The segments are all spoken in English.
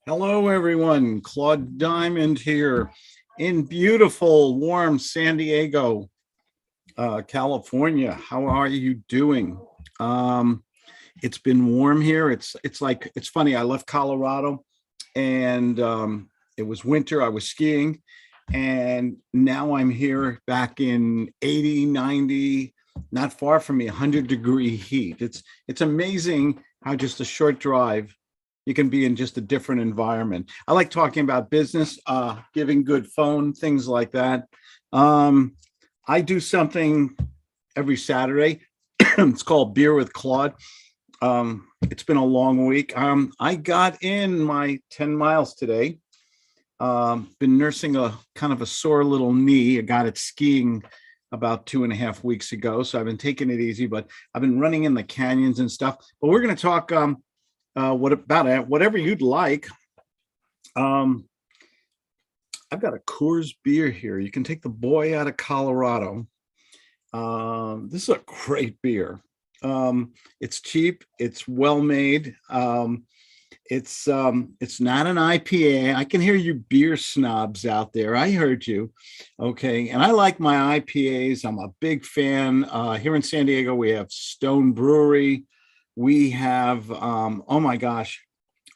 Hello, everyone. Claude Diamond here in beautiful, warm San Diego, California. How are you doing? Um, it's been warm here. It's funny. I left Colorado, and it was winter. I was skiing, and now I'm here back in 80, 90, not far from me, 100-degree heat. It's amazing how just a short drive you can be in just a different environment. I like talking about business, giving good phone, things like that. Um, I do something every Saturday. It's called Beer with Claude. It's been a long week. I got in my 10 miles today. Been nursing a kind of a sore little knee. I got it skiing about 2.5 weeks ago. So I've been taking it easy, but I've been running in the canyons and stuff. But we're going to talk what about it? Whatever you'd like. Um, I've got a Coors beer here. You can take the boy out of Colorado. This is a great beer. It's cheap. It's well made. It's not an IPA. I can hear you beer snobs out there. I heard you. Okay. And I like my IPAs. I'm a big fan. Here in San Diego, we have Stone Brewery. We have oh my gosh,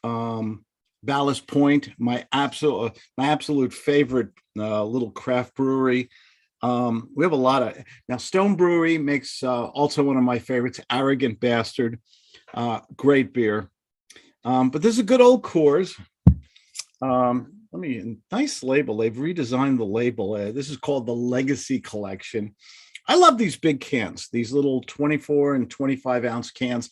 Ballast Point, my absolute favorite little craft brewery. We have a lot of now. Stone Brewery makes also one of my favorites, Arrogant Bastard, great beer. But this is a good old Coors. Nice label. They've redesigned the label. This is called the Legacy Collection. I love these big cans, these little 24 and 25 ounce cans.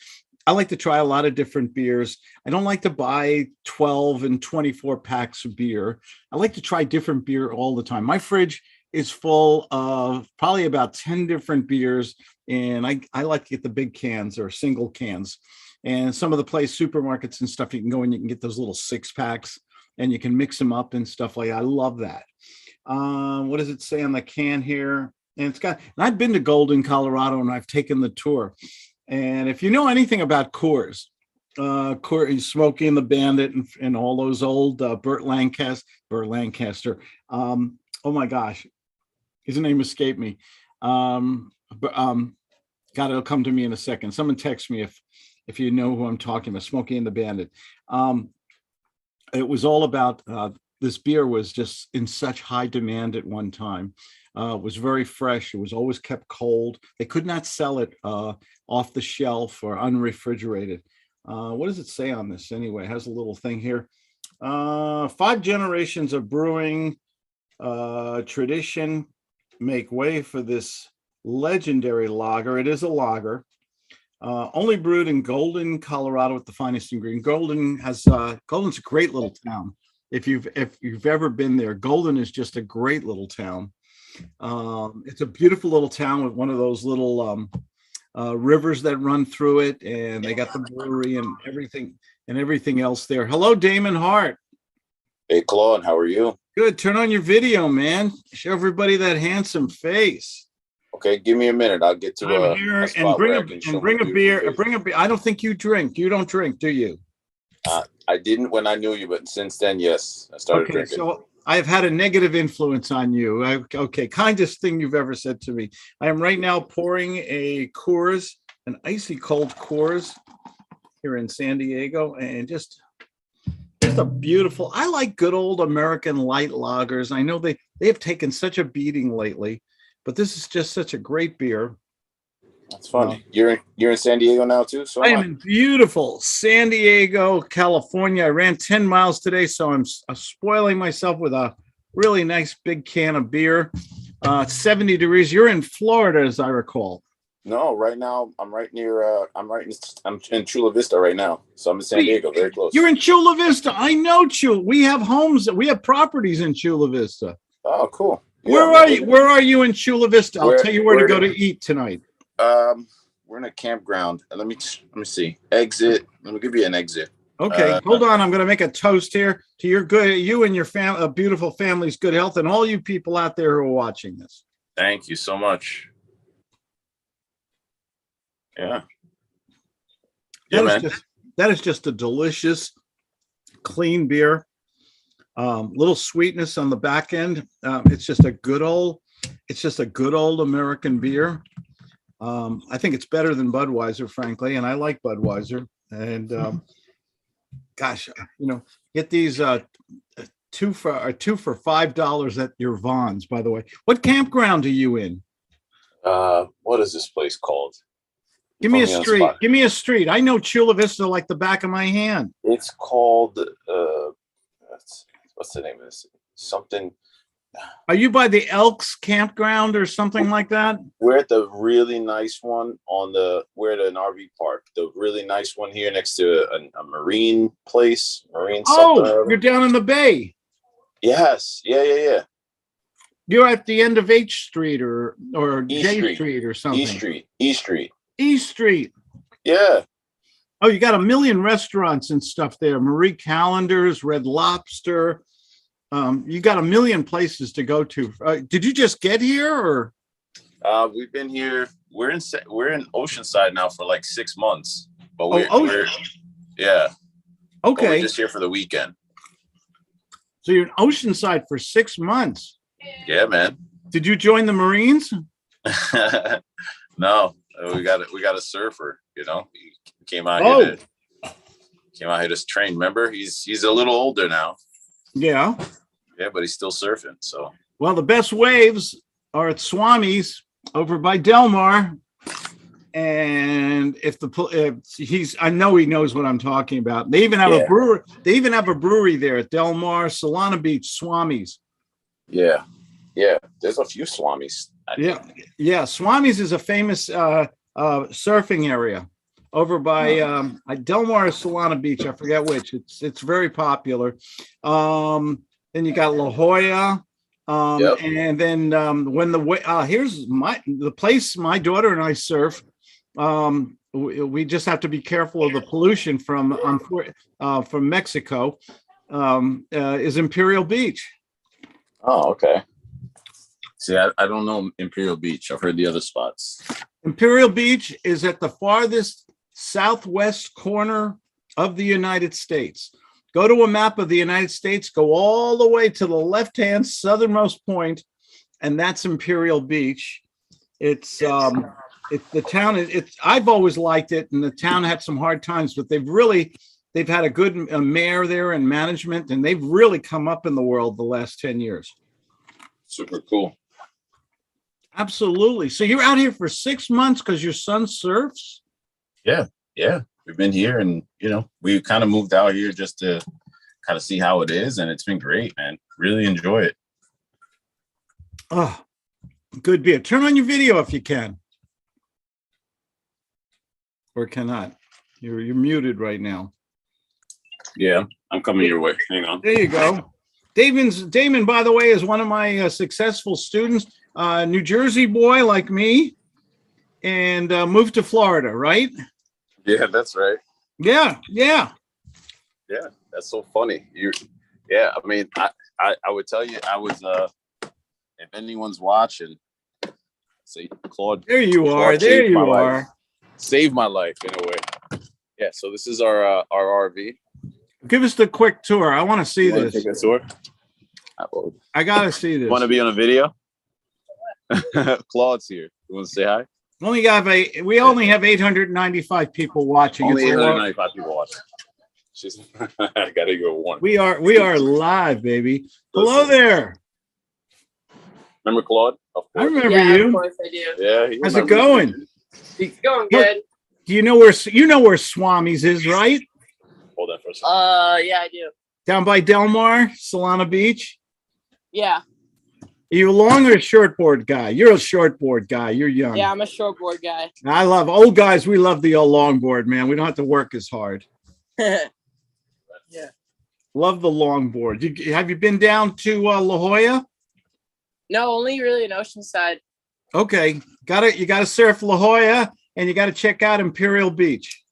I like to try a lot of different beers. I don't like to buy 12 and 24 packs of beer. I like to try different beer all the time. My fridge is full of probably about 10 different beers, and I like to get the big cans or single cans. And some of the place supermarkets and stuff, you can go and you can get those little 6 packs and you can mix them up and stuff like that. I love that. What does it say on the can here? And I've been to Golden, Colorado, and I've taken the tour. And if you know anything about Coors, Smokey and the Bandit and all those old Burt Lancaster. Oh my gosh, his name escaped me. But God, it'll come to me in a second. Someone text me if you know who I'm talking about. Smokey and the Bandit. It was all about this beer was just in such high demand at one time. It was very fresh. It was always kept cold. They could not sell it off the shelf or unrefrigerated. What does it say on this anyway? It has a little thing here. 5 generations of brewing tradition make way for this legendary lager. It is a lager. Only brewed in Golden, Colorado, with the finest ingredient. Golden's a great little town. If you've ever been there, Golden is just a great little town. It's a beautiful little town with one of those little rivers that run through it, and they got the brewery and everything else there. Hello, Damon Hart. Hey, Claude, how are you? Good. Turn on your video, man. Show everybody that handsome face. Okay, give me a minute. I'll get to I'm here a and spot bring where a I can show and my bring a beautiful beer. face. Bring a beer. I don't think you drink. You don't drink, do you? I didn't when I knew you, but since then, yes, I started Okay, drinking. so I have had a negative influence on you. Okay, kindest thing you've ever said to me. I am right now pouring a Coors, an icy cold Coors here in San Diego, and just a beautiful. I like good old American light lagers. I know they have taken such a beating lately, but this is just such a great beer. That's funny. You're in San Diego now too, so I am in beautiful San Diego, California. I ran 10 miles today, so I'm spoiling myself with a really nice big can of beer. 70 degrees. You're in Florida, as I recall. No, right now I'm right near. I'm in Chula Vista right now, so I'm in San Diego, very close. You're in Chula Vista. I know Chula. We have homes. We have properties in Chula Vista. Oh, cool. Where are you? Where are you in Chula Vista? I'll tell you where to go to eat tonight. We're in a campground. Let me see. Exit. Let me give you an exit. Okay, hold on. I'm going to make a toast here to you and your beautiful family's good health, and all you people out there who are watching this. Thank you so much. Yeah. That is just a delicious clean beer. Little sweetness on the back end. It's just a good old American beer. I think it's better than Budweiser, frankly, and I like Budweiser. And gosh, get these two for $5 at your Vons. By the way, what campground are you in? What is this place called? Give me a street. Give me a street. I know Chula Vista like the back of my hand. It's called what's the name of this? Something. Are you by the Elks campground or something like that? We're at the really nice one we're at an RV park. The really nice one here next to a marine place. Oh, you're down in the bay. Yes. Yeah. You're at the end of H Street or J Street or something. East Street. Yeah. Oh, you got a million restaurants and stuff there. Marie Callender's, Red Lobster. You got a million places to go to. Did you just get here, or? We've been here. We're in Oceanside now for like 6 months. But we're yeah. Okay. But we're just here for the weekend. So you're in Oceanside for 6 months. Yeah, man. Did you join the Marines? No, we got a surfer. He came out here to train. Remember, he's a little older now. Yeah, but he's still surfing. So, well, the best waves are at Swami's over by Del Mar, and I know he knows what I'm talking about. They even have a brewery. They even have a brewery there at Del Mar, Solana Beach, Swami's. Yeah. There's a few Swami's. Yeah. Swami's is a famous surfing area over by Del Mar or Solana Beach. I forget which. It's very popular. Then you got La Jolla. And then when here's the place my daughter and I surf. We just have to be careful of the pollution from Mexico. Is Imperial Beach. Oh, okay. See, I don't know Imperial Beach. I've heard the other spots. Imperial Beach is at the farthest southwest corner of the United States. Go to a map of the United States, go all the way to the left-hand southernmost point, and that's Imperial Beach. It's the town. I've always liked it, and the town had some hard times, but they've had a good mayor there and management, and they've really come up in the world the last 10 years. Super cool. Absolutely. So you're out here for 6 months because your son surfs? Yeah. We've been here, and we kind of moved out here just to kind of see how it is, and it's been great, man. Really enjoy it. Oh, good beer. Turn on your video if you can. Or cannot. You're muted right now. Yeah, I'm coming your way. Hang on. There you go. Damon, by the way, is one of my successful students. New Jersey boy like me, and moved to Florida, right? Yeah, that's right. Yeah. That's so funny. I mean, I would tell you, I was if anyone's watching, say Claude. There you are. There you are. Saved my life in a way. Yeah. So this is our RV. Give us the quick tour. I want to see this. Take a tour. I gotta see this. Want to be on a video? Claude's here. You want to say hi? We only have 895 people watching. Only 895 people watching. I gotta go one. We are live, baby. Hello there. Remember Claude? I remember you. Of course I do. Yeah. How's it going? It's going good. Do you know where Swami's is, right? Hold on for a second. Yeah, I do. Down by Del Mar, Solana Beach. Yeah. Are you a long or a shortboard guy? You're a shortboard guy. You're young. Yeah, I'm a shortboard guy. I love old guys. We love the old longboard, man. We don't have to work as hard. Yeah. Love the longboard. Have you been down to La Jolla? No, only really in Oceanside. Okay, you gotta surf La Jolla, and you gotta check out Imperial Beach.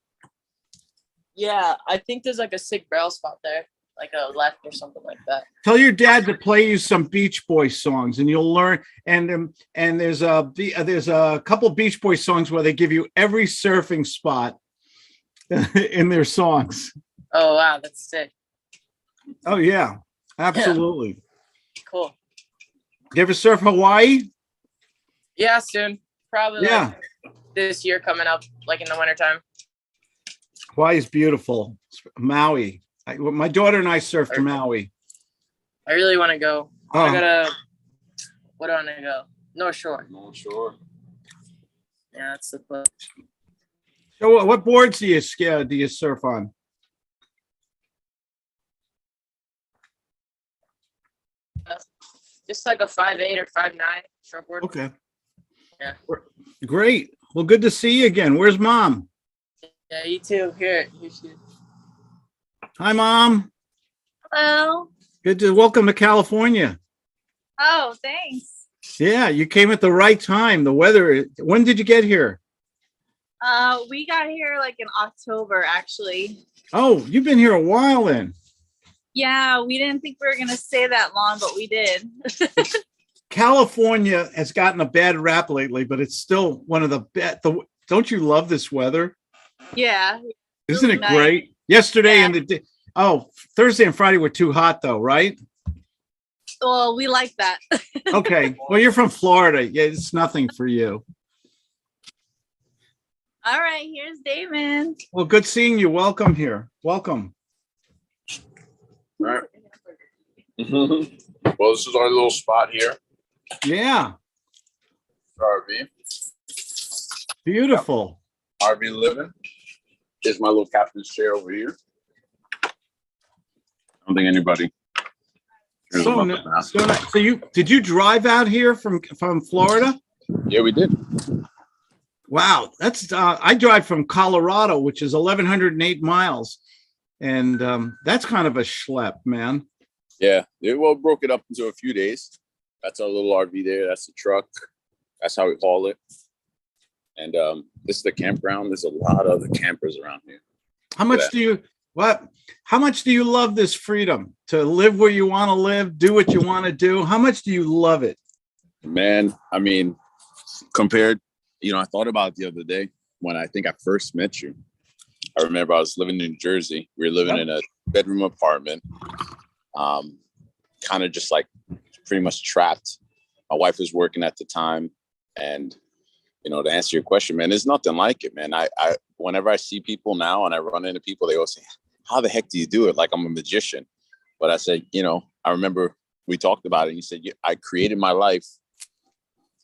Yeah, I think there's like a sick barrel spot there, like a left or something like that. Tell your dad to play you some Beach Boys songs, and you'll learn. And there's a couple Beach Boys songs where they give you every surfing spot in their songs. Oh wow, that's sick. Oh yeah, absolutely. Cool. You ever surf Hawaii? Yeah, soon. Probably Yeah, like this year coming up, like in the wintertime. Hawaii's beautiful. Maui. My daughter and I surfed Or- Maui. I really want to go. I Oh, gotta. What do I want to go? North Shore. No, sure. Yeah, that's the place. so what boards do you surf on? Just like a 5'8" or 5'9" shortboard. Okay. Yeah. Great. Well, good to see you again. Where's mom? Yeah, you too. Here she is. Hi, mom. Hello. Good to welcome to California. Oh, thanks. Yeah, you came at the right time. The weather. When did you get here? We got here like in October, actually. Oh, you've been here a while then. Yeah, we didn't think we were gonna stay that long, but we did. California has gotten a bad rap lately, but it's still one of the best. Don't you love this weather? Yeah. Isn't it Nice. great? Yesterday Yeah. and the day. Oh, Thursday and Friday were too hot though, right? Well, we like that. Okay. Well, you're from Florida. Yeah, it's nothing for you. All right, here's Damon. Well, good seeing you. Welcome here. Welcome. All right. Well, this is our little spot here. Yeah. RV. Beautiful. RV living. Here's my little captain's chair over here. I don't think anybody. cares So, about the bath. so did you drive out here from Florida? Yeah, we did. Wow, that's I drive from Colorado, which is 1,108 miles, and that's kind of a schlep, man. Yeah, well, broke it up into a few days. That's our little RV there. That's the truck. That's how we haul it. And this is the campground. There's a lot of other campers around here. How much do you How much do you love this freedom to live where you want to live, do what you want to do? How much do you love it? Man, I mean, compared, I thought about it the other day when I think I first met you. I remember I was living in New Jersey. We were living in a bedroom apartment, kind of just like pretty much trapped. My wife was working at the time. And, to answer your question, man, there's nothing like it, man. I whenever I see people now and I run into people, they always say, how the heck do you do it? Like I'm a magician. But I said, I remember we talked about it and you said, I created my life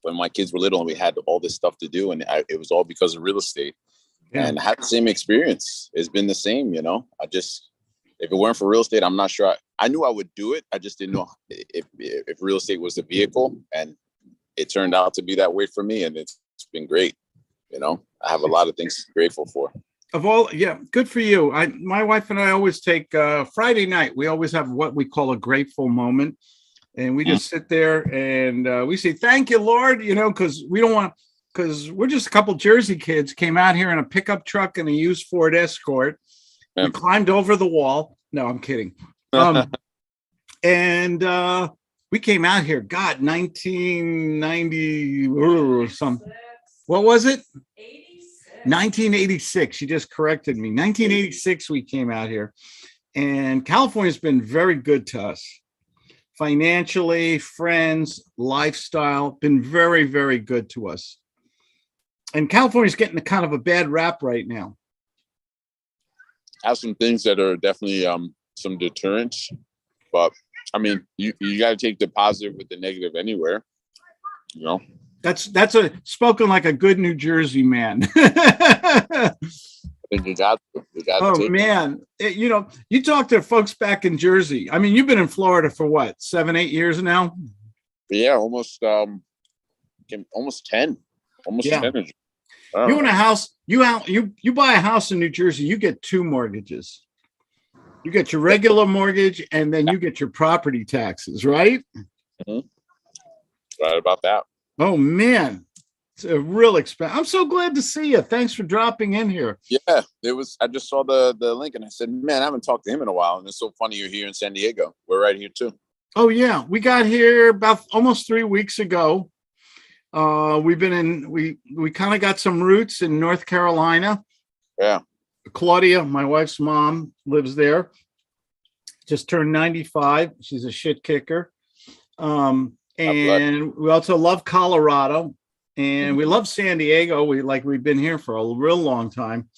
when my kids were little and we had all this stuff to do. And it was all because of real estate. Yeah. And I had the same experience. It's been the same, if it weren't for real estate, I'm not sure. I knew I would do it. I just didn't know if real estate was the vehicle, and it turned out to be that way for me. And it's been great. I have a lot of things to be grateful for. Good for you. My wife and I always take Friday night. We always have what we call a grateful moment. And we just sit there and we say, thank you, Lord, because we're just a couple Jersey kids came out here in a pickup truck and a used Ford Escort. We climbed over the wall. No, I'm kidding. And we came out here, 1990 or something. What was it? 1986. She just corrected me. 1986, we came out here. And California's been very good to us. Financially, friends, lifestyle, been very, very good to us. And California's getting kind of a bad rap right now. Have some things that are definitely some deterrents, but I mean, you got to take the positive with the negative anywhere. That's spoken like a good New Jersey man. I think you got to man, you talk to folks back in Jersey. I mean, you've been in Florida for what, 7-8 years now? Yeah, almost 10. Almost 10. You own a house. You buy a house in New Jersey. You get 2 mortgages. You get your regular mortgage, and then you get your property taxes, right? Mm-hmm. Right about that. Oh man, it's a real expense. I'm so glad to see you. Thanks for dropping in here. Yeah, I just saw the link, and I said, man, I haven't talked to him in a while, and it's so funny you're here in San Diego. We're right here too. Oh yeah, we got here about almost 3 weeks ago. We kind of got some roots in North Carolina. Yeah. Claudia, my wife's mom, lives there. just turned 95. She's a shit kicker. bless. And we also love Colorado, and we love San Diego. We've been here for a real long time.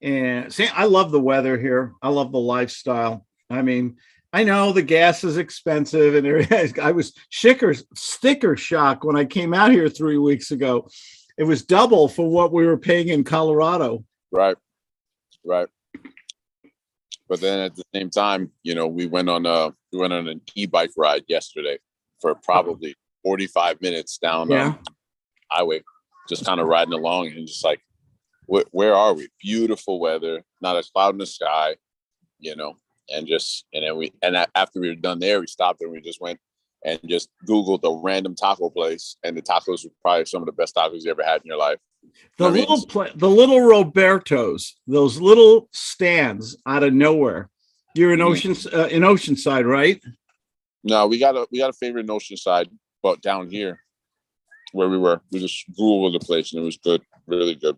And I love the weather here. I love the lifestyle. I mean, I know the gas is expensive, and I was sticker shock when I came out here 3 weeks ago. It was double for what we were paying in Colorado. Right. But then at the same time, we went on an e-bike ride yesterday for probably 45 minutes down highway, just kind of riding along and just like, where are we? Beautiful weather, not a cloud in the sky, and after we were done there, we stopped and we just went and just Googled a random taco place, and the tacos were probably some of the best tacos you ever had in your life. The little Robertos, those little stands out of nowhere. You're in Oceanside, right? No, we got a favorite in Oceanside, but down here where we just Googled the place and it was good, really good.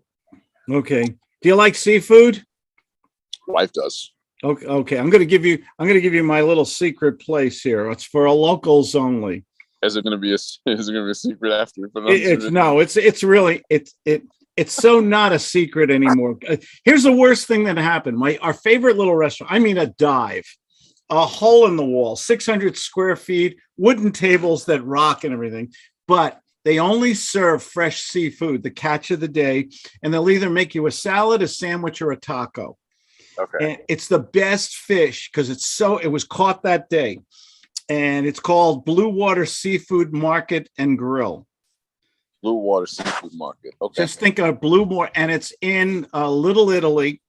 Okay. Do you like seafood? Wife does. Okay. I'm gonna give you my little secret place here. It's for locals only. Is it gonna be a secret after we put It's so not a secret anymore. Here's the worst thing that happened. Our favorite little restaurant, I mean a dive, a hole in the wall, 600 square feet, wooden tables that rock and everything. But they only serve fresh seafood, the catch of the day, and they'll either make you a salad, a sandwich, or a taco. Okay. And it's the best fish because it was caught that day. And it's called Blue Water Seafood Market and Grill. Blue Water Seafood Market. Okay. Just think of Blue Water, and it's in Little Italy.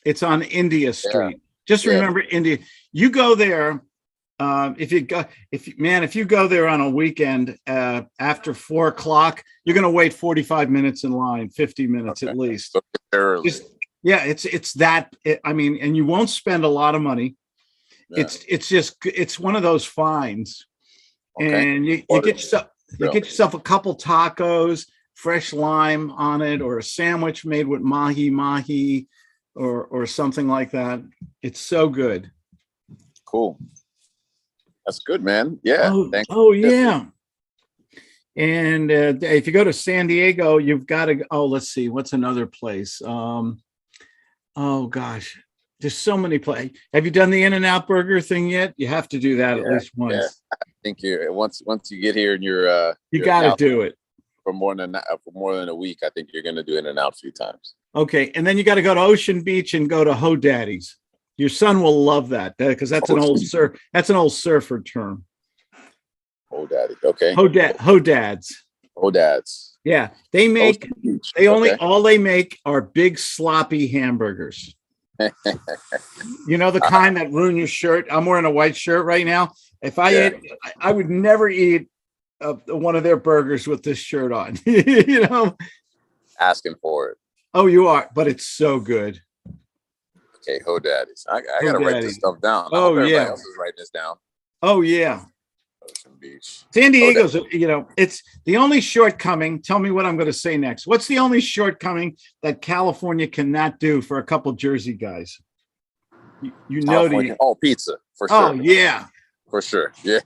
It's on India Street. Just remember India. You go there. If you go there on a weekend after 4 o'clock, you're going to wait 45 minutes in line, 50 minutes at least. It's that. And you won't spend a lot of money. Yeah. It's one of those finds, and you get yourself a couple tacos, fresh lime on it, or a sandwich made with mahi or something like that. It's so good. Cool. That's good, man. Yeah. Yeah. And if you go to San Diego, you've got to. Let's see. What's another place? Gosh, there's so many places. Have you done the In-N-Out Burger thing yet? You have to do that at least once. Yeah. I think once you get here and you're got to do it for more than a week. I think you're going to do In-N-Out a few times. Okay, and then you got to go to Ocean Beach and go to Ho Daddy's. Your son will love that because that's an old surfer term. Ho Daddy. Okay. Ho Dads. Ho Dads. Yeah, all they make are big sloppy hamburgers. You know, the kind that ruin your shirt. I'm wearing a white shirt right now. If I would never eat one of their burgers with this shirt on. Asking for it. Oh, you are, but it's so good. Okay, Ho Daddy's. I gotta write this stuff down. Everybody else is writing this down. Oh yeah. Ocean Beach. San Diego's, it's the only shortcoming. Tell me what I'm going to say next. What's the only shortcoming that California cannot do for a couple Jersey guys? Pizza for sure. Oh yeah, for sure. Yeah.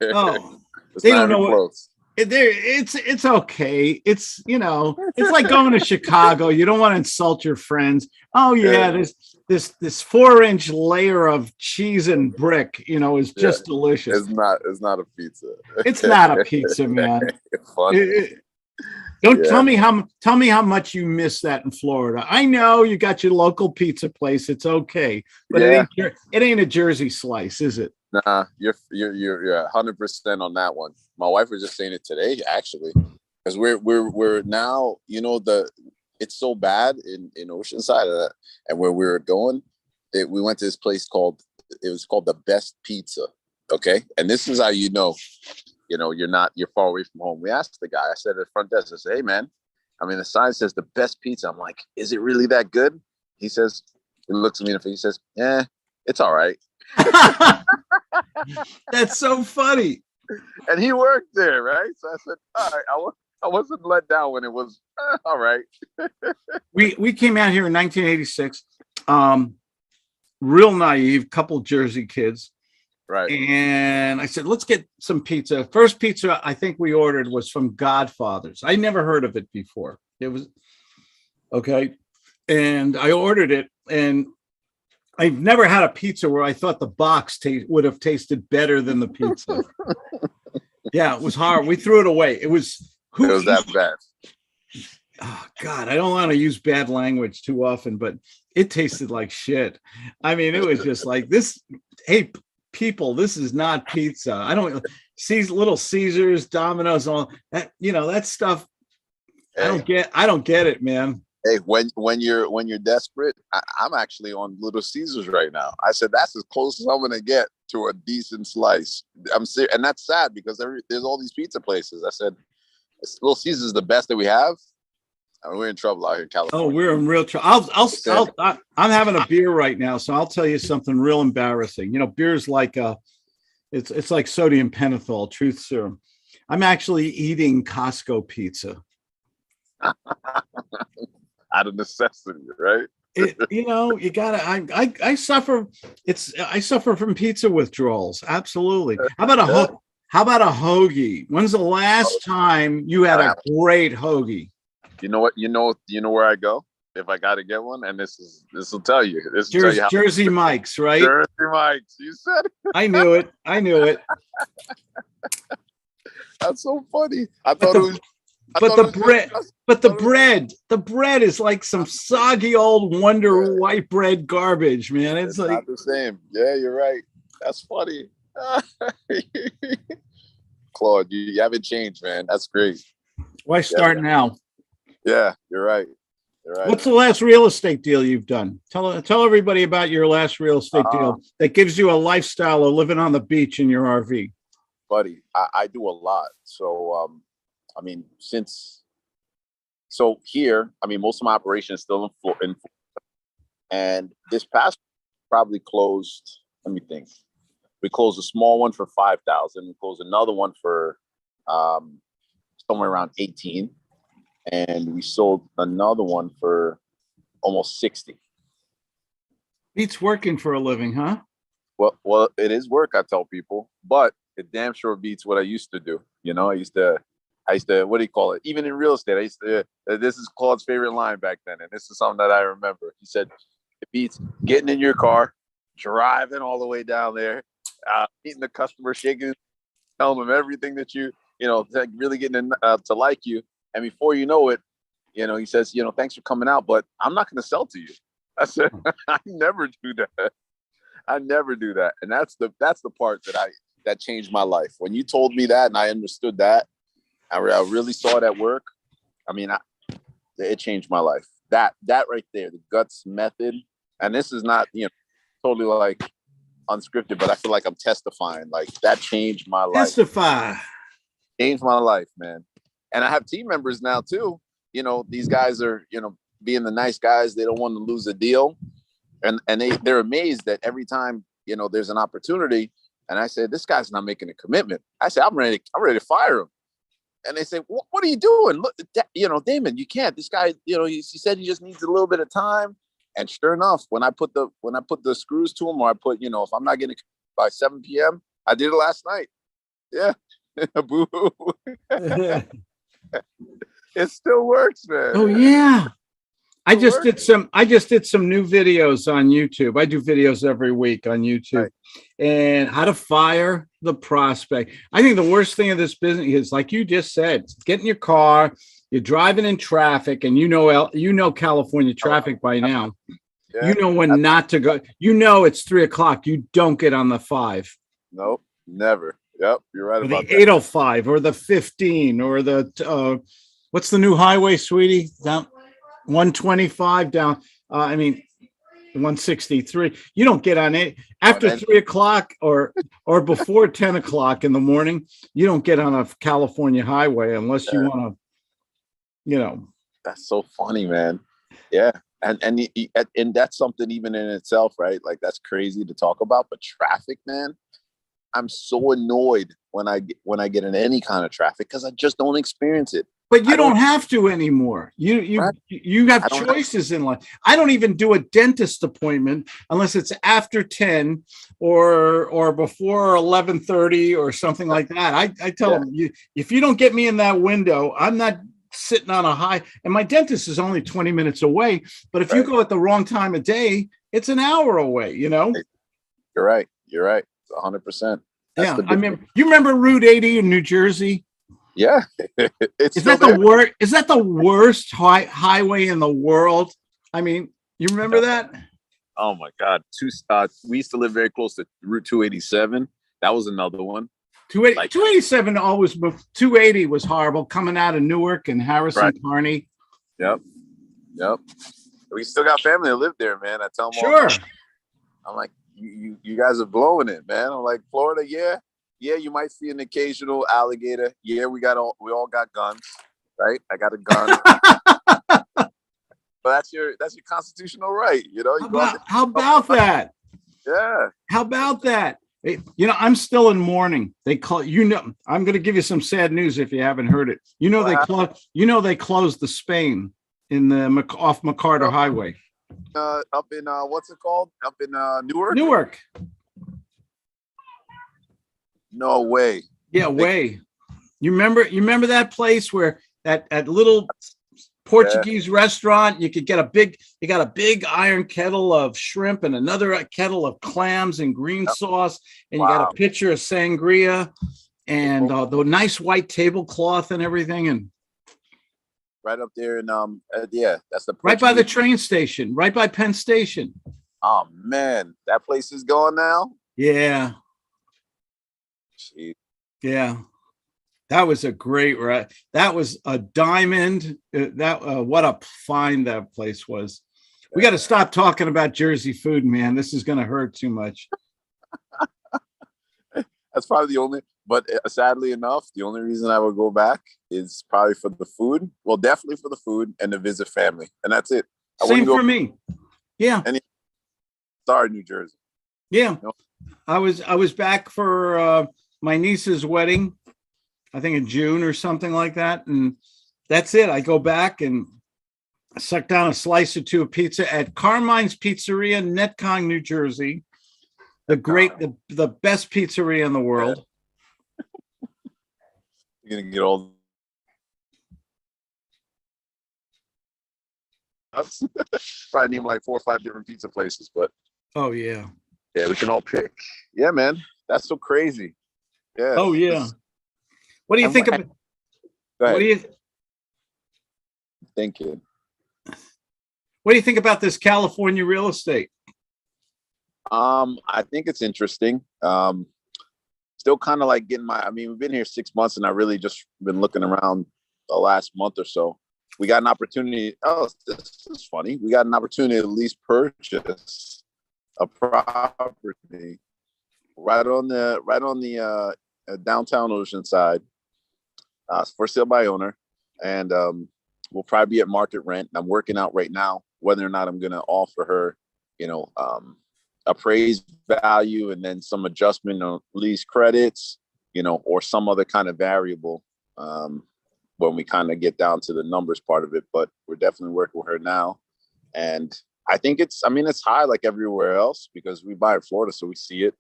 Oh, they don't know it's okay. It's it's like going to Chicago. You don't want to insult your friends. Oh yeah, there's this 4-inch layer of cheese and brick, is just delicious. It's not a pizza. It's not a pizza, man. Tell me how much you miss that in Florida. I know you got your local pizza place. It's okay, but it ain't a Jersey slice, is it? Nah, you're 100% on that one. My wife was just saying it today, actually, because we're now, it's so bad in Oceanside, and where we were going, we went to this place called the Best Pizza. Okay, and this is how you're far away from home. We asked the guy. I said at the front desk, I said, "Hey man, the sign says the best pizza." I'm like, "Is it really that good?" He looks at me and he says, "Yeah, it's all right." That's so funny. And he worked there, right? So I said, all right, I wasn't let down when it was all right. We came out here in 1986, real naive, couple Jersey kids, Right. And I said, let's get some pizza. First pizza I think we ordered was from Godfather's. I never heard of it before. It was okay. And I ordered it, and I've never had a pizza where I thought the box would have tasted better than the pizza. Yeah, it was hard. We threw it away. It was that bad. Oh God, I don't want to use bad language too often, but it tasted like shit. I mean, it was just like this. Hey, people, this is not pizza. I don't see Little Caesars, Domino's, all that. That stuff. Hey. I don't get it, man. Hey, when you're desperate, I'm actually on Little Caesars right now. I said that's as close as I'm gonna get to a decent slice. I'm serious, and that's sad because there's all these pizza places. I said Little Caesars is the best that we have. I mean, we're in trouble out here in California. Oh, we're in real trouble. I'm having a beer right now, so I'll tell you something real embarrassing. Beer's like it's like sodium pentothal, truth serum. I'm actually eating Costco pizza. Out of necessity, right? You gotta. I suffer. I suffer from pizza withdrawals. Absolutely. How about a hoagie? When's the last time you had a great hoagie? You know what? You know where I go if I got to get one, and this will tell you. Jersey Mike's, right? Jersey Mike's. You said it. I knew it. That's so funny. I thought it was. The bread is like some soggy old Wonder white bread garbage, man. It's like not the same. Yeah, you're right. That's funny. Claude, you haven't changed, man. That's great. Why start now? Yeah, you're right. What's the last real estate deal you've done? Tell everybody about your last real estate deal that gives you a lifestyle of living on the beach in your RV. Buddy, I do a lot. So, I mean, here, I mean, most of my operation is still in Florida. And this past probably closed, let me think. We closed a small one for 5,000. We closed another one for somewhere around 18. And we sold another one for almost 60. Beats working for a living, huh? Well, it is work, I tell people, but it damn sure beats what I used to do. I used to, what do you call it? Even in real estate, this is Claude's favorite line back then. And this is something that I remember. He said, it beats getting in your car, driving all the way down there, meeting the customer, shaking, telling them everything that really getting to like you. And before you know it, he says, thanks for coming out, but I'm not going to sell to you. I said, I never do that. I never do that. And that's the part that changed my life. When you told me that and I understood that, I really saw it at work. I mean, it changed my life. That right there, the guts method. And this is not, totally like unscripted, but I feel like I'm testifying. Like that changed my life. Testify. Changed my life, man. And I have team members now too. These guys are, being the nice guys. They don't want to lose a deal. And they're amazed that every time, there's an opportunity. And I said, this guy's not making a commitment. I said, I'm ready to fire him. And they say, what are you doing? Look, Damon, you can't. This guy, he said he just needs a little bit of time. And sure enough, when I put the screws to him, or I put, if I'm not getting it by 7 p.m., I did it last night. Yeah. Boo. It still works, man. Oh yeah. I just did some new videos on YouTube. I do videos every week on YouTube, right. And how to fire the prospect. I think the worst thing of this business is, like you just said, get in your car, you're driving in traffic, and California traffic by now. Yeah. When not to go. It's 3:00. You don't get on the 5. Nope, never. Yep, you're right about the 805 or the 15 or the what's the new highway, sweetie? Down 125 down. 163. You don't get on it after 3:00 or before 10 o'clock in the morning. You don't get on a California highway unless you want to. That's so funny, man. Yeah, and that's something even in itself, right? Like that's crazy to talk about, but traffic, man. I'm so annoyed when I get in any kind of traffic because I just don't experience it. But you I don't- don't have to anymore. You Right. you have I don't have- choices in life. I don't even do a dentist appointment unless it's after 10 or before 11:30 or something like that. I tell Yeah. them, if you don't get me in that window, I'm not sitting on a high. And my dentist is only 20 minutes away. But if you Right. go at the wrong time of day, it's an hour away, you know? You're right. You're right. 100%. That's Yeah. the I big mean, you remember Route 80 in New Jersey? Yeah. It's Is still that the there. worst? Is that the worst highway in the world? I mean, you remember that? Oh my God. We used to live very close to Route 287. That was another one. 280, Like- 287 always moved. 280 was horrible coming out of Newark and Harrison Right. Kearney. Yep. We still got family that live there, man. I tell them all the Sure. time. I'm like, you guys are blowing it, man. I'm like, Florida, yeah. You might see an occasional alligator. Yeah, we all got guns, right? I got a gun. But that's your constitutional right, you know. You go out How about that? there, How about that? Hey, you know, I'm still in mourning. They call I'm going to give you some sad news if you haven't heard it. They closed the Spain in the off McCarter Highway. up in what's it called? Up in Newark? Newark. No way. Yeah, way. You remember that place where that little Portuguese restaurant, you got a big iron kettle of shrimp and another kettle of clams and green sauce, and you got Wow. a pitcher of sangria and the nice white tablecloth and everything, and Right up there in yeah, that's the right by the Portuguese- train station, right by Penn Station. Oh man, that place is gone now. Yeah. Jeez. Yeah. That was a great ride. That was a diamond. What a find that place was. We got to stop talking about Jersey food, man. This is going to hurt too much. That's probably the only, but sadly enough, the only reason I would go back is probably for the food. Well, definitely for the food and to visit family, and that's it. I Same wouldn't go for me. Yeah. Sorry, New Jersey. Yeah. No. I was back for my niece's wedding, I think in June or something like that. And that's it. I go back and suck down a slice or two of pizza at Carmine's Pizzeria, Netcong, New Jersey. The best pizzeria in the world. You're gonna get all. Probably name like 4 or 5 different pizza places, but Oh yeah. yeah, we can all pick. Yeah, man, that's so crazy. Yeah. Oh yeah. What do you And think what- of Go what do ahead. you Thinking. what do you think about this California real estate? I think it's interesting. Still kind of like we've been here 6 months and I really just been looking around the last month or so. We got an opportunity. Oh, this is funny. We got an opportunity to at least purchase a property right on the downtown Oceanside, for sale by owner. And we'll probably be at market rent. I'm working out right now whether or not I'm going to offer her, appraised value and then some adjustment on lease credits, or some other kind of variable when we kind of get down to the numbers part of it. But we're definitely working with her now. And I think it's high like everywhere else because we buy in Florida, so we see it.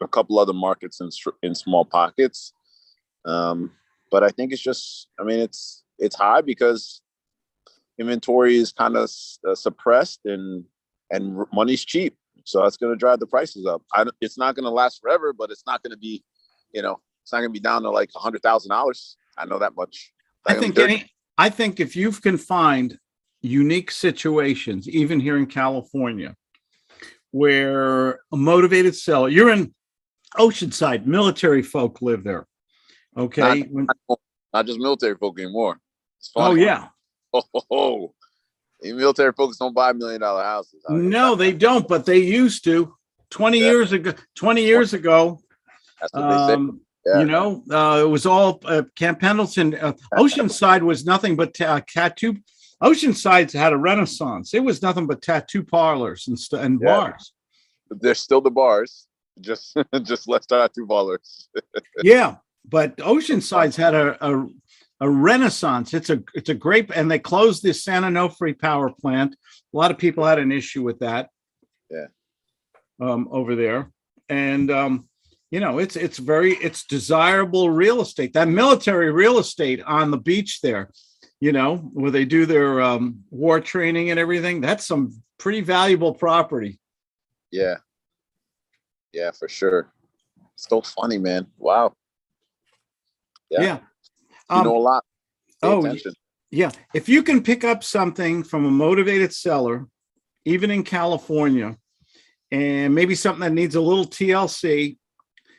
A couple other markets in small pockets. But I think it's just, it's high because inventory is kind of suppressed and money's cheap. So that's going to drive the prices up. It's not going to last forever, but it's not going to be, it's not going to be down to like $100,000. I know that much. I think if you can find unique situations, even here in California, where a motivated seller, you're in Oceanside, military folk live there. Okay. Not just military folk anymore. It's Oh funny. yeah. Oh, military folks don't buy $1 million houses. No, they don't, but they used to 20 Yeah. years ago, 20 years ago. That's what they say. Yeah. It was all Camp Pendleton. Oceanside was nothing but tattoo. Oceanside's had a renaissance. It was nothing but tattoo parlors and Yeah. bars. There's still the bars, just less tattoo parlors. Yeah, but Oceanside's had a renaissance. It's a great, and they closed the San Onofre power plant. A lot of people had an issue with that. Yeah. Over there, and it's desirable real estate. That military real estate on the beach there, where they do their war training and everything. That's some pretty valuable property. Yeah. Yeah, for sure. So funny, man. Wow. Yeah. You know a lot. Pay attention. Yeah. If you can pick up something from a motivated seller, even in California, and maybe something that needs a little TLC,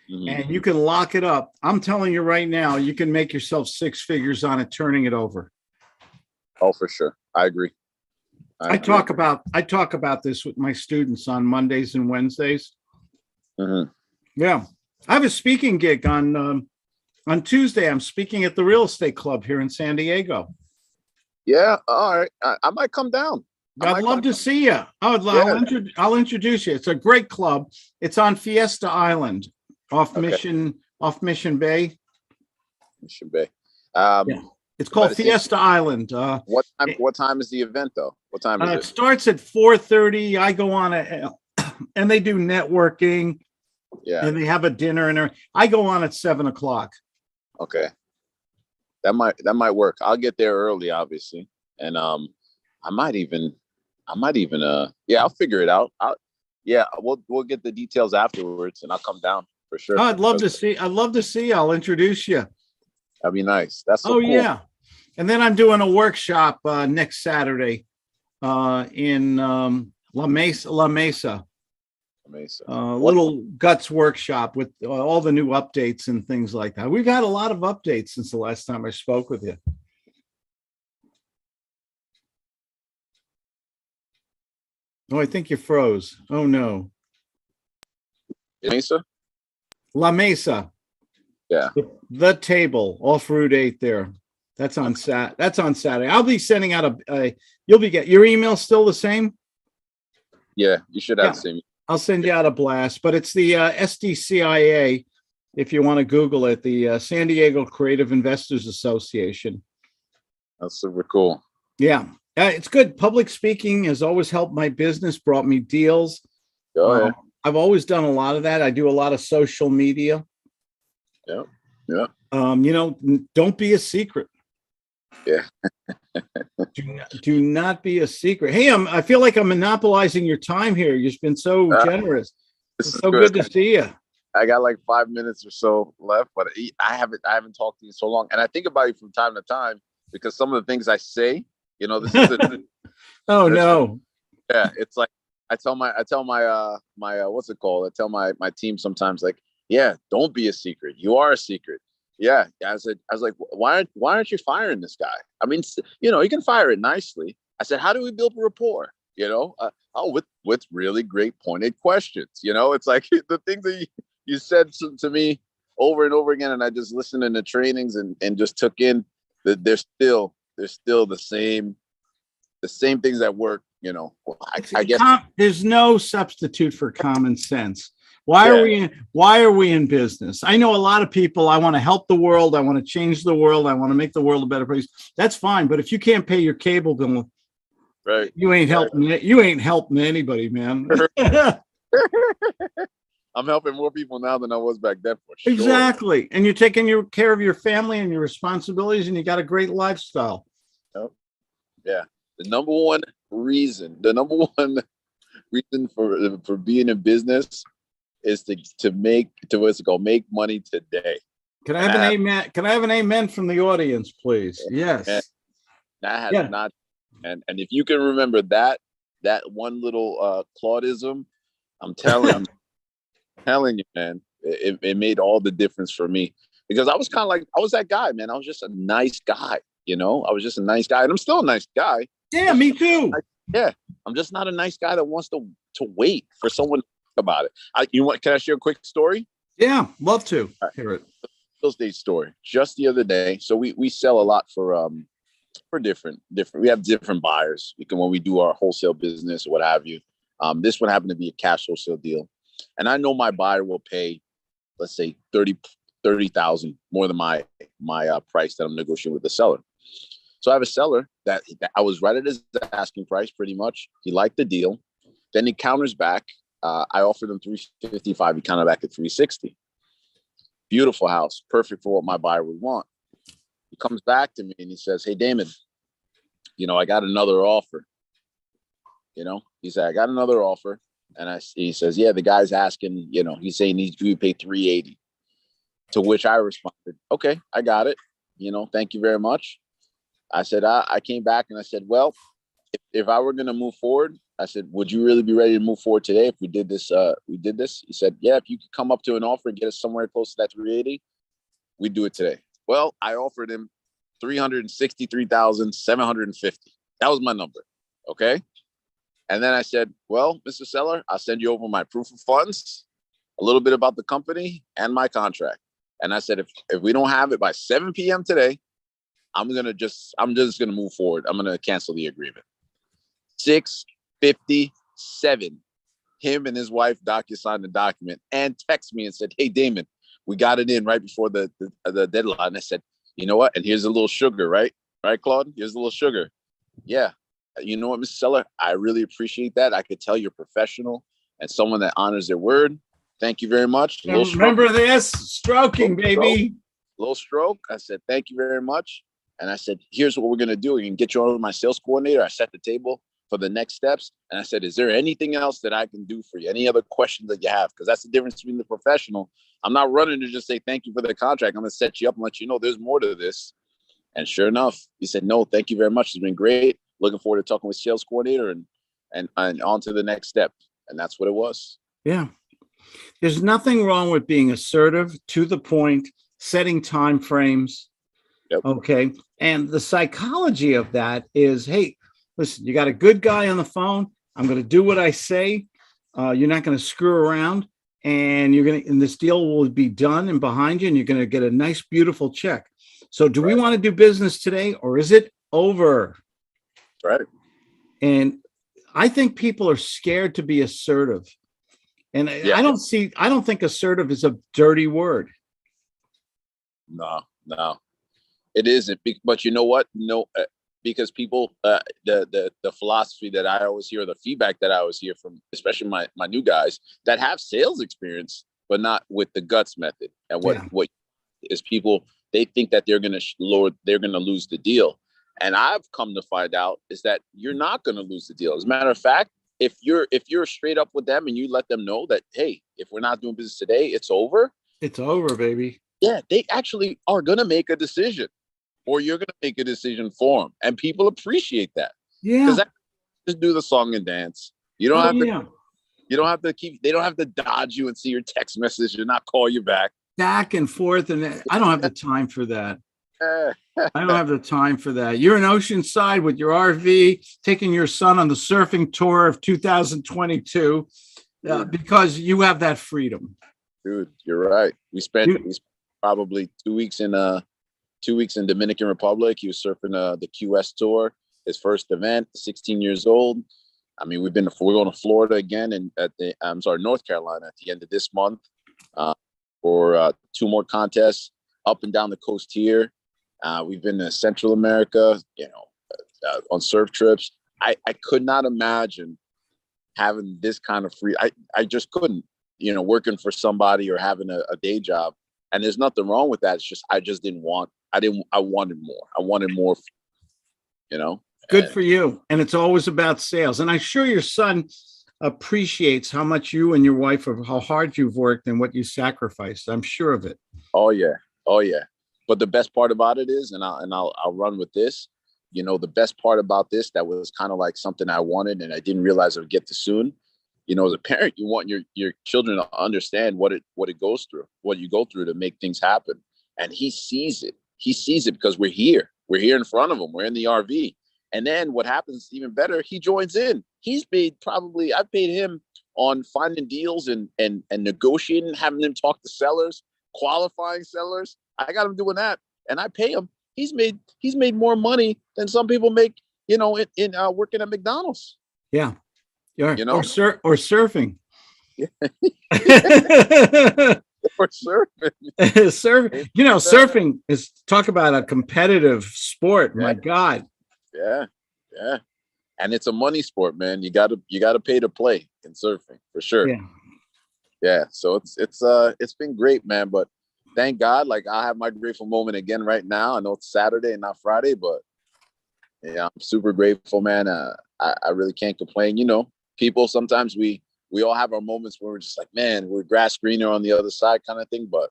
and you can lock it up, I'm telling you right now, you can make yourself 6 figures on it, turning it over. Oh, for sure. I agree. I talk about this with my students on Mondays and Wednesdays. Yeah. I have a speaking gig on Tuesday. I'm speaking at the Real Estate Club here in San Diego. Yeah. All right. I might come down. I'd love to see you. I'll introduce you. It's a great club. It's on Fiesta Island, off Mission Bay. Mission Bay. It's called Fiesta Island. What time is the event though? What time is it? It starts at 4:30. I go on and they do networking. Yeah. And they have a dinner and I go on at 7:00. Okay. That might work. I'll get there early, obviously. And I might even I'll figure it out. We'll get the details afterwards and I'll come down for sure. Oh, I'd love to see you. I'll introduce you. That'd be nice. That's so cool. Yeah. And then I'm doing a workshop next Saturday in La Mesa. Little guts workshop with all the new updates and things like that. We've had a lot of updates since the last time I spoke with you. Oh, I think you froze. Oh no. Mesa? La Mesa. Yeah. The table off Route 8 there. That's on Saturday. I'll be sending out you'll be your email still the same? Yeah, you should have the same. I'll send you out a blast, but it's the SDCIA, if you want to Google it, the San Diego Creative Investors Association. That's super cool. Yeah, it's good. Public speaking has always helped my business, brought me deals. Yeah. I've always done a lot of that. I do a lot of social media. Yeah. Yeah. Don't be a secret. Yeah. do not be a secret. Hey, I feel like I'm monopolizing your time here. You've been so generous. It's so good to see you. I got like 5 minutes or so left, but I haven't talked to you in so long, and I think about you from time to time because some of the things I say, this is oh no. Yeah, it's like I tell my what's it called? I tell my team sometimes, like, yeah, don't be a secret. You are a secret. Yeah, I was like, why aren't you firing this guy? I mean, you can fire it nicely. I said, how do we build rapport? With really great pointed questions. It's like the things that you said to me over and over again, and I just listened in the trainings and just took in that there's still the same things that work. I guess there's no substitute for common sense. Why are we in business? I know a lot of people, I want to help the world. I want to change the world. I want to make the world a better place. That's fine. But if you can't pay your cable bill, right, you ain't helping anybody, man. I'm helping more people now than I was back then, for sure. Exactly. And you're taking care of your family and your responsibilities, and you got a great lifestyle. Yep. Yeah. The number one reason for being in business is to make money today. Can I have an amen? Can I have an amen from the audience, please? Yes. That has not. And if you can remember that one little Claudism, I'm telling you, man, it made all the difference for me, because I was kind of like, I was that guy, man. I was just a nice guy, I was just a nice guy, and I'm still a nice guy. Yeah, me too. I'm just not a nice guy that wants to wait for someone to talk about it. Can I share a quick story? Yeah, love to hear it. Real estate story. Just the other day, so we sell a lot for different. We have different buyers. When we do our wholesale business or what have you. This one happened to be a cash wholesale deal, and I know my buyer will pay, let's say 30,000 more than my price that I'm negotiating with the seller. So I have a seller that I was right at his asking price pretty much. He liked the deal. Then he counters back. I offered him 355. He countered back at 360. Beautiful house, perfect for what my buyer would want. He comes back to me and he says, "Hey, Damon, I got another offer." He said, "I got another offer." And he says, "Yeah, the guy's asking, he's saying he's going to pay 380. To which I responded, "Okay, I got it. Thank you very much." I said, I came back and I said, "Well, if I were going to move forward," I said, "would you really be ready to move forward today if we did this?" He said, "Yeah, if you could come up to an offer and get us somewhere close to that 380, we'd do it today." Well, I offered him 363,750. That was my number. Okay. And then I said, "Well, Mr. Seller, I'll send you over my proof of funds, a little bit about the company and my contract." And I said, if we don't have it by 7 p.m. today, I'm just gonna move forward. I'm gonna cancel the agreement. 6:57. Him and his wife signed the document and text me and said, "Hey, Damon, we got it in right before the deadline." I said, "You know what? And here's a little sugar, right? Right, Claude? Here's a little sugar." Yeah. You know what, Mr. Seller? I really appreciate that. I could tell you're professional and someone that honors their word. Thank you very much. Remember this? Stroking, baby. Little stroke. I said, "Thank you very much." And I said, "Here's what we're going to do. We can get you over my sales coordinator." I set the table for the next steps. And I said, "Is there anything else that I can do for you? Any other questions that you have?" Because that's the difference between the professional. I'm not running to just say thank you for the contract. I'm going to set you up and let you know there's more to this. And sure enough, he said, "No, thank you very much. It's been great. Looking forward to talking with sales coordinator and on to the next step." And that's what it was. Yeah. There's nothing wrong with being assertive, to the point, setting time frames. Yep. Okay. And the psychology of that is, hey, listen, you got a good guy on the phone. I'm going to do what I say. You're not going to screw around, and and this deal will be done and behind you, and you're going to get a nice, beautiful check. So do we want to do business today, or is it over? Right. And I think people are scared to be assertive. And I don't think assertive is a dirty word. No, it isn't. But you know what? No, because people, the philosophy that I always hear, the feedback that I always hear from, especially my new guys that have sales experience, but not with the guts method. And what is people, they think that they're going to lose the deal. And I've come to find out is that you're not going to lose the deal. As a matter of fact, if you're straight up with them and you let them know that, hey, if we're not doing business today, it's over. It's over, baby. Yeah, they actually are going to make a decision, or you're going to make a decision for them. And people appreciate that. Yeah. Because just do the song and dance. You don't have to. You don't have to they don't have to dodge you and see your text message and not call you back and forth. And I don't have the time for that. I don't have the time for that. You're in Oceanside with your RV, taking your son on the surfing tour of 2022 because you have that freedom. Dude, you're right. We spent probably 2 weeks in Dominican Republic. He was surfing the QS tour, his first event, 16 years old. I mean, we're going to Florida again and North Carolina at the end of this month for 2 more contests up and down the coast here. We've been to Central America, on surf trips. I could not imagine having this kind of free. I just couldn't, working for somebody or having a day job. And there's nothing wrong with that. It's just, I wanted more. I wanted more, Good for you. And it's always about sales. And I'm sure your son appreciates how much you and your wife, how hard you've worked and what you sacrificed. I'm sure of it. Oh yeah. But the best part about it is, and I'll run with this, the best part about this that was kind of like something I wanted and I didn't realize I would get to soon. As a parent, you want your children to understand what it goes through, what you go through to make things happen. And he sees it. He sees it because we're here. We're here in front of him. We're in the RV. And then what happens even better, he joins in. I've paid him on finding deals and negotiating, having him talk to sellers, qualifying sellers. I got him doing that, and I pay him. He's made more money than some people make, in working at McDonald's. Yeah, or surfing. Yeah. Or surfing. Surfing is, talk about a competitive sport. Yeah. My God. Yeah, yeah. And it's a money sport, man. You gotta pay to play in surfing for sure. Yeah. Yeah. So it's been great, man. But thank God, like I have my grateful moment again right now. I know it's Saturday and not Friday, but yeah, I'm super grateful, man. I really can't complain. People sometimes we all have our moments where we're just like, man, we're grass greener on the other side kind of thing. But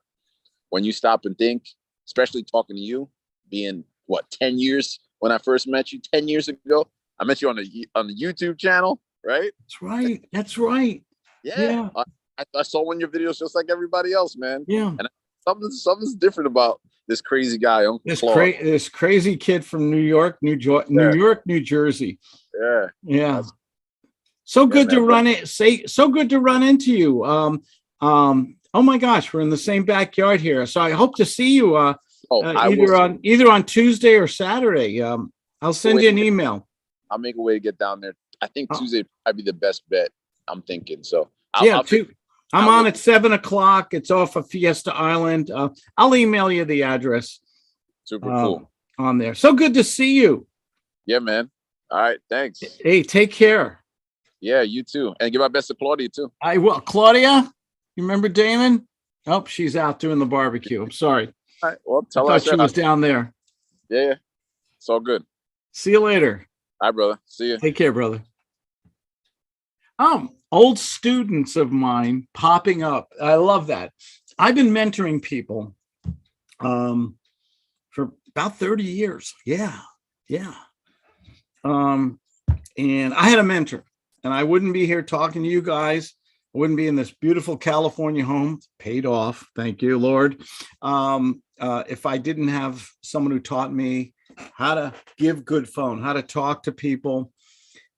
when you stop and think, especially talking to you, being 10 years when I first met you 10 years ago, I met you on the YouTube channel, right? That's right. That's right. Yeah. I saw one of your videos just like everybody else, man. Yeah. And something's different about this crazy guy, Uncle Claude. This crazy kid from New York, New Jersey. Yeah. Yeah. So good to run it. So good to run into you. Oh my gosh, we're in the same backyard here. So I hope to see you either on Tuesday or Saturday. I'll send you an email. I'll make a way to get down there. I think Tuesday might be the best bet. I'm thinking. So I'm on at 7:00. It's off of Fiesta Island. I'll email you the address. Super cool. On there. So good to see you. Yeah, man. All right. Thanks. Hey, take care. Yeah, you too. And give my best to Claudia too. I will. Claudia, you remember Damon? Oh, she's out doing the barbecue. I'm sorry. All right. Well, tell her I thought she was down there. Yeah. It's all good. See you later. All right, brother. See you. Take care, brother. Old students of mine popping up. I love that. I've been mentoring people for about 30 years. Yeah. And I had a mentor, and I wouldn't be here talking to you guys. I wouldn't be in this beautiful California home, paid off. Thank you, Lord. If I didn't have someone who taught me how to give good phone, how to talk to people,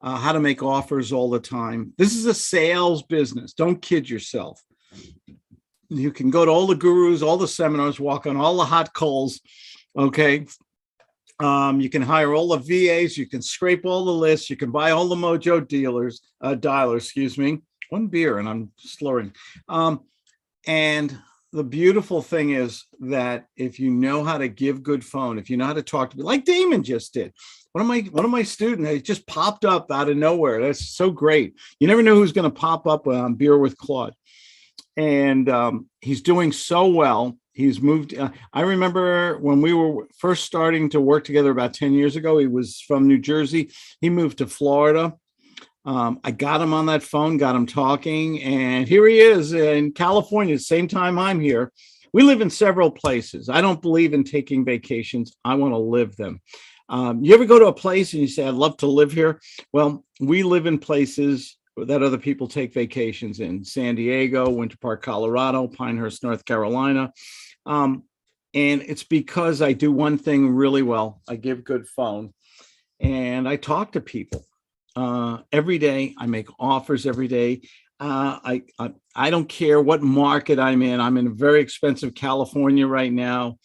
how to make offers all the time. This is a sales business. Don't kid yourself. You can go to all the gurus, all the seminars, walk on all the hot coals. Okay. You can hire all the VAs. You can scrape all the lists. You can buy all the Mojo dialers, excuse me. One beer and I'm slurring. And the beautiful thing is that if you know how to give good phone, if you know how to talk to people, like Damon just did. One of my students, he just popped up out of nowhere. That's so great. You never know who's going to pop up on Beer with Claude. And he's doing so well. He's moved. I remember when we were first starting to work together about 10 years ago, he was from New Jersey. He moved to Florida. I got him on that phone, got him talking, and here he is in California, the same time I'm here. We live in several places. I don't believe in taking vacations. I want to live them. You ever go to a place and you say, I'd love to live here? Well, we live in places that other people take vacations in. San Diego, Winter Park, Colorado, Pinehurst, North Carolina. And it's because I do one thing really well. I give good phone and I talk to people every day. I make offers every day. I don't care what market I'm in. I'm in a very expensive California right now.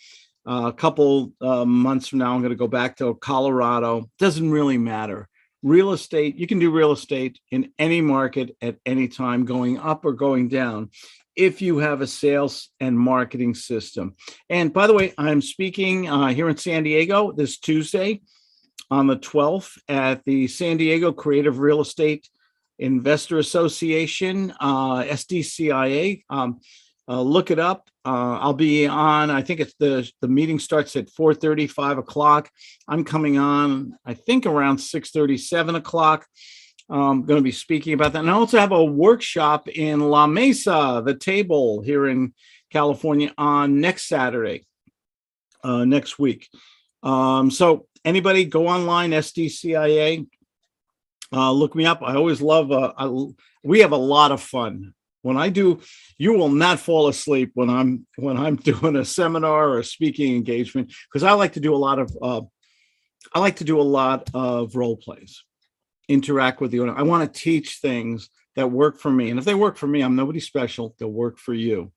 A couple months from now, I'm going to go back to Colorado. Doesn't really matter. Real estate, you can do real estate in any market at any time, going up or going down, if you have a sales and marketing system. And by the way, I'm speaking here in San Diego this Tuesday on the 12th at the San Diego Creative Real Estate Investor Association, SDCIA. Look it up. I'll be on, I think it's the meeting starts at 4:30, 5 o'clock. I'm coming on, I think around 6:30, 7 o'clock. I'm going to be speaking about that. And I also have a workshop in La Mesa, the table here in California on next Saturday, next week. So anybody go online, SDCIA, look me up. I always love, we have a lot of fun. When I do, you will not fall asleep when I'm doing a seminar or a speaking engagement, because I like to do a lot of role plays, interact with the owner. I want to teach things that work for me, and if they work for me, I'm nobody special. They'll work for you.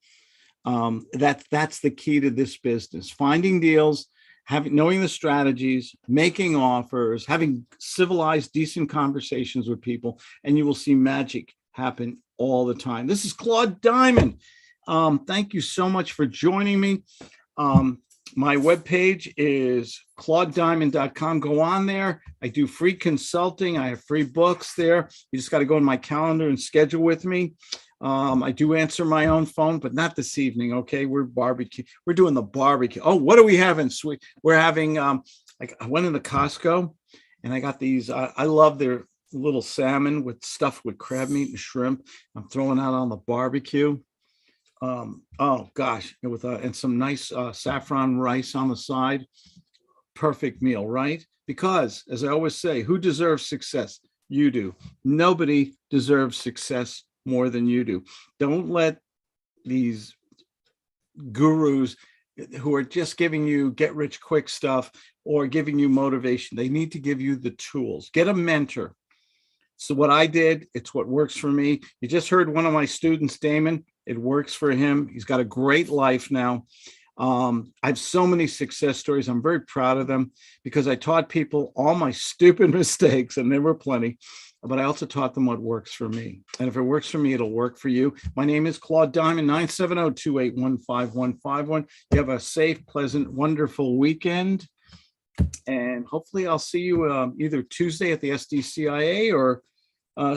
That's the key to this business: finding deals, knowing the strategies, making offers, having civilized, decent conversations with people, and you will see magic happen all the time. This is Claude Diamond. Thank you so much for joining me. My webpage is claudediamond.com. Go on there. I do free consulting. I have free books there. You just got to go in my calendar and schedule with me. I do answer my own phone, but not this evening. Okay. We're doing the barbecue. Oh, what are we having? Sweet. We're having, like I went into Costco and I got these, I love their little salmon with stuffed with crab meat and shrimp. I'm throwing out on the barbecue. Oh gosh, with and some nice saffron rice on the side. Perfect meal, right? Because as I always say, who deserves success? You do. Nobody deserves success more than you do. Don't let these gurus who are just giving you get rich quick stuff or giving you motivation. They need to give you the tools. Get a mentor. So what I did, it's what works for me. You just heard one of my students, Damon. It works for him. He's got a great life now. I have so many success stories. I'm very proud of them because I taught people all my stupid mistakes, and there were plenty, but I also taught them what works for me. And if it works for me, it'll work for you. My name is Claude Diamond, 970-281-5151. You have a safe, pleasant, wonderful weekend. And hopefully I'll see you either Tuesday at the SDCIA or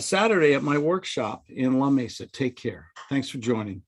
Saturday at my workshop in La Mesa. Take care. Thanks for joining.